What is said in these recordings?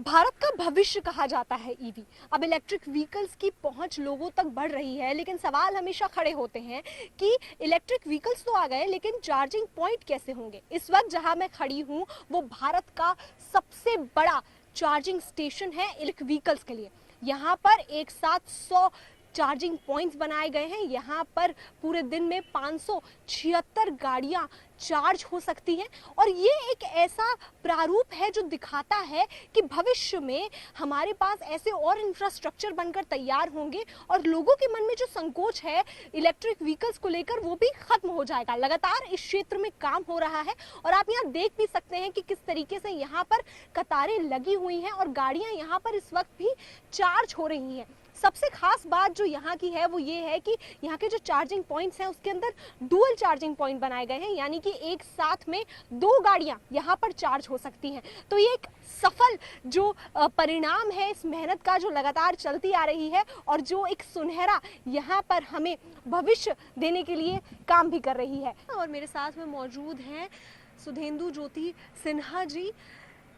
भारत का भविष्य कहा जाता है ईवी। अब इलेक्ट्रिक व्हीकल्स की पहुंच लोगों तक बढ़ रही है, लेकिन सवाल हमेशा खड़े होते हैं कि इलेक्ट्रिक व्हीकल्स तो आ गए, लेकिन चार्जिंग पॉइंट कैसे होंगे। इस वक्त जहां मैं खड़ी हूं वो भारत का सबसे बड़ा चार्जिंग स्टेशन है इलेक्ट्रिक व्हीकल्स के लिए। यहाँ पर एक साथ 100 चार्जिंग पॉइंट्स बनाए गए हैं। यहाँ पर पूरे दिन में 576 गाड़ियां चार्ज हो सकती हैं और ये एक ऐसा प्रारूप है जो दिखाता है कि भविष्य में हमारे पास ऐसे और इंफ्रास्ट्रक्चर बनकर तैयार होंगे और लोगों के मन में जो संकोच है इलेक्ट्रिक व्हीकल्स को लेकर वो भी खत्म हो जाएगा। लगातार इस क्षेत्र में काम हो रहा है और आप यहाँ देख भी सकते हैं कि किस तरीके से यहाँ पर कतारें लगी हुई हैं और गाड़ियां यहाँ पर इस वक्त भी चार्ज हो रही हैं। सबसे खास बात जो यहाँ की है वो ये है कि यहाँ के जो चार्जिंग पॉइंट्स हैं उसके अंदर डुअल चार्जिंग पॉइंट बनाए गए हैं, यानी कि एक साथ में 2 गाड़ियाँ यहाँ पर चार्ज हो सकती हैं। तो ये एक सफल जो परिणाम है इस मेहनत का जो लगातार चलती आ रही है और जो एक सुनहरा यहाँ पर हमें भविष्य देने के लिए काम भी कर रही है। और मेरे साथ में मौजूद हैं सुधेंदु ज्योति सिन्हा जी।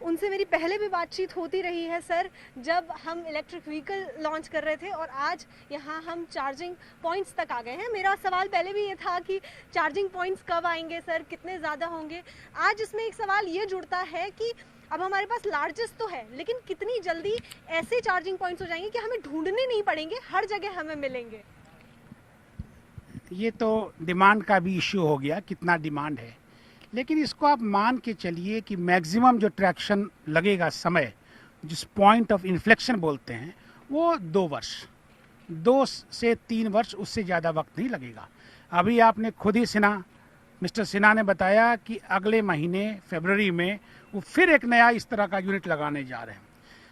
उनसे मेरी पहले भी बातचीत होती रही है सर, जब हम इलेक्ट्रिक व्हीकल लॉन्च कर रहे थे और आज यहाँ हम चार्जिंग पॉइंट्स तक आ गए हैं। मेरा सवाल पहले भी ये था कि चार्जिंग पॉइंट्स कब आएंगे सर, कितने ज़्यादा होंगे। आज इसमें एक सवाल ये जुड़ता है कि अब हमारे पास लार्जेस्ट तो है, लेकिन कितनी जल्दी ऐसे चार्जिंग पॉइंट्स हो जाएंगे कि हमें ढूंढने नहीं पड़ेंगे, हर जगह हमें मिलेंगे। ये तो डिमांड का भी इश्यू हो गया, कितना डिमांड है, लेकिन इसको आप मान के चलिए कि मैक्सिमम जो ट्रैक्शन लगेगा समय, जिस पॉइंट ऑफ इन्फ्लेक्शन बोलते हैं, वो 2 वर्ष, 2 से 3 वर्ष, उससे ज़्यादा वक्त नहीं लगेगा। अभी आपने खुद ही मिस्टर सिन्हा ने बताया कि अगले महीने फरवरी में वो फिर एक नया इस तरह का यूनिट लगाने जा रहे हैं।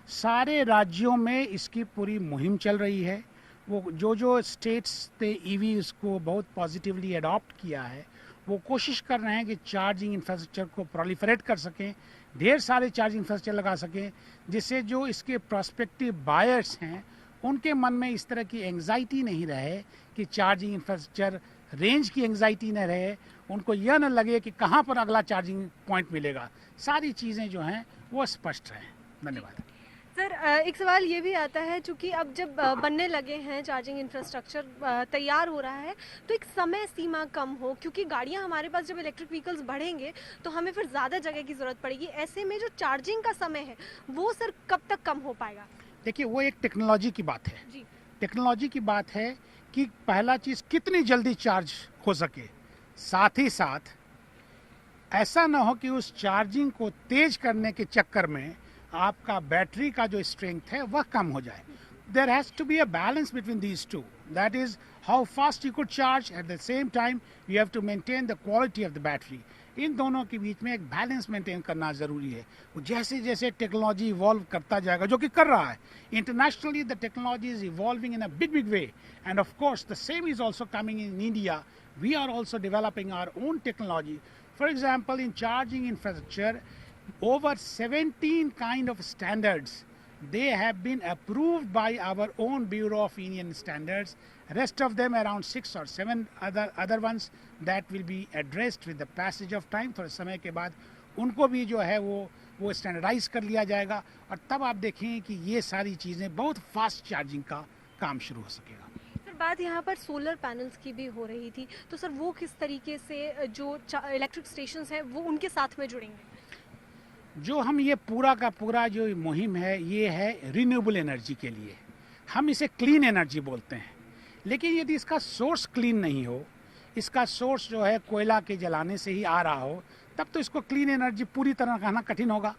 सारे राज्यों में इसकी पूरी मुहिम चल रही है। वो जो स्टेट्स ने ईवी उसको बहुत पॉजिटिवली अडॉप्ट किया है, वो कोशिश कर रहे हैं कि चार्जिंग इंफ्रास्ट्रक्चर को प्रोलिफरेट कर सकें, ढेर सारे चार्जिंग इंफ्रास्ट्रक्चर लगा सकें, जिससे जो इसके प्रोस्पेक्टिव बायर्स हैं उनके मन में इस तरह की एंग्जाइटी नहीं रहे कि चार्जिंग इंफ्रास्ट्रक्चर रेंज की एंग्जाइटी न रहे, उनको यह न लगे कि कहाँ पर अगला चार्जिंग पॉइंट मिलेगा। सारी चीज़ें जो हैं वो स्पष्ट रहें। धन्यवाद सर। एक सवाल ये भी आता है, चूंकि अब जब बनने लगे हैं चार्जिंग इंफ्रास्ट्रक्चर तैयार हो रहा है, तो एक समय सीमा कम हो, क्योंकि गाड़ियां हमारे पास जब इलेक्ट्रिक व्हीकल्स बढ़ेंगे तो हमें फिर ज़्यादा जगह की ज़रूरत पड़ेगी। ऐसे में जो चार्जिंग का समय है वो सर कब तक कम हो पाएगा? देखिए, वो एक टेक्नोलॉजी की बात है जी। टेक्नोलॉजी की बात है कि पहला चीज़ कितनी जल्दी चार्ज हो सके, साथ ही साथ ऐसा ना हो कि उस चार्जिंग को तेज करने के चक्कर में आपका बैटरी का जो स्ट्रेंथ है वह कम हो जाए। There has to be a balance between these two, that is how fast you could charge, at the same time you have to maintain the quality of the battery. इन दोनों के बीच में एक बैलेंस मेंटेन करना ज़रूरी है। जैसे जैसे टेक्नोलॉजी इवॉल्व करता जाएगा, जो कि कर रहा है internationally, the technology is evolving in a big way, and of course the same is also coming in India. We are also developing our own technology. For example, in charging infrastructure, over 17 kind of standards, they have been approved by our own Bureau of Indian Standards. Rest of them, around 6 or 7 other ones, that will be addressed with the passage of time. थोड़े समय के बाद उनको भी जो है वो standardise कर लिया जाएगा और तब आप देखें कि ये सारी चीज़ें बहुत फास्ट चार्जिंग का काम शुरू हो सकेगा। सर, बात यहाँ पर सोलर पैनल्स की भी हो रही थी, तो सर वो किस तरीके से जो इलेक्ट्रिक स्टेशंस हैं वो उनके साथ में जुड़ेंगे? जो हम ये पूरा का पूरा जो मुहिम है, ये है रिन्यूएबल एनर्जी के लिए। हम इसे क्लीन एनर्जी बोलते हैं, लेकिन यदि इसका सोर्स क्लीन नहीं हो, इसका सोर्स जो है कोयला के जलाने से ही आ रहा हो, तब तो इसको क्लीन एनर्जी पूरी तरह कहना कठिन होगा।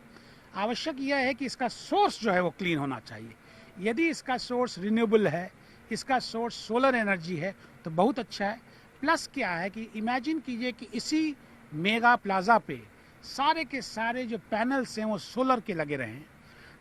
आवश्यक यह है कि इसका सोर्स जो है वो क्लीन होना चाहिए। यदि इसका सोर्स रिन्यूएबल है, इसका सोर्स सोलर एनर्जी है, तो बहुत अच्छा है। प्लस क्या है कि इमेजिन कीजिए कि इसी मेगा प्लाजा पे सारे के सारे जो पैनल्स हैं वो सोलर के लगे रहे हैं,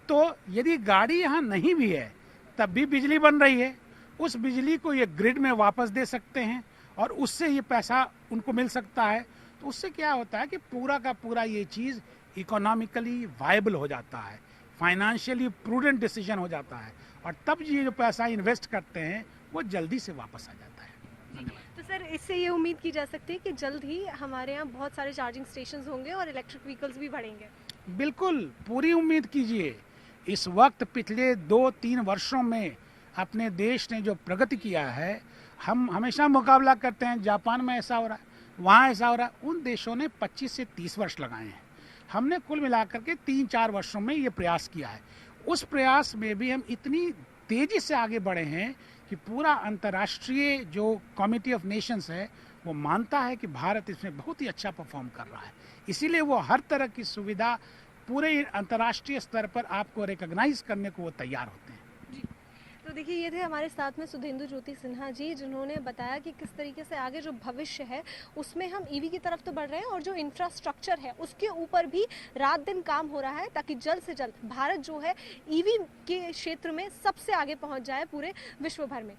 तो यदि गाड़ी यहाँ नहीं भी है तब भी बिजली बन रही है, उस बिजली को ये ग्रिड में वापस दे सकते हैं और उससे ये पैसा उनको मिल सकता है। तो उससे क्या होता है कि पूरा का पूरा ये चीज़ इकोनॉमिकली वायबल हो जाता है, फाइनेंशियली प्रूडेंट डिसीजन हो जाता है, और तब ये जो पैसा इन्वेस्ट करते हैं वो जल्दी से वापस आ जाता है। तो सर, इससे ये उम्मीद की जा सकती है कि जल्द ही हमारे यहाँ बहुत सारे चार्जिंग स्टेशंस होंगे और इलेक्ट्रिक व्हीकल्स भी बढ़ेंगे? बिल्कुल, पूरी उम्मीद कीजिए। इस वक्त पिछले 2-3 वर्षों में अपने देश ने जो प्रगति किया है, हम हमेशा मुकाबला करते हैं जापान में ऐसा हो रहा है, वहाँ ऐसा हो रहा है। उन देशों ने 25 से 30 वर्ष लगाए हैं, हमने कुल मिलाकर के 3-4 वर्षों में ये प्रयास किया है। उस प्रयास में भी हम इतनी तेजी से आगे बढ़े हैं कि पूरा अंतर्राष्ट्रीय जो कमिटी ऑफ नेशंस है वो मानता है कि भारत इसमें बहुत ही अच्छा परफॉर्म कर रहा है। इसीलिए वो हर तरह की सुविधा पूरे अंतर्राष्ट्रीय स्तर पर आपको रिकॉग्नाइज करने को वो तैयार होते हैं। तो देखिए, ये थे हमारे साथ में सुधेंदु ज्योति सिन्हा जी, जिन्होंने बताया कि किस तरीके से आगे जो भविष्य है उसमें हम ईवी की तरफ तो बढ़ रहे हैं और जो इंफ्रास्ट्रक्चर है उसके ऊपर भी रात दिन काम हो रहा है ताकि जल्द से जल्द भारत जो है ईवी के क्षेत्र में सबसे आगे पहुंच जाए पूरे विश्व भर में।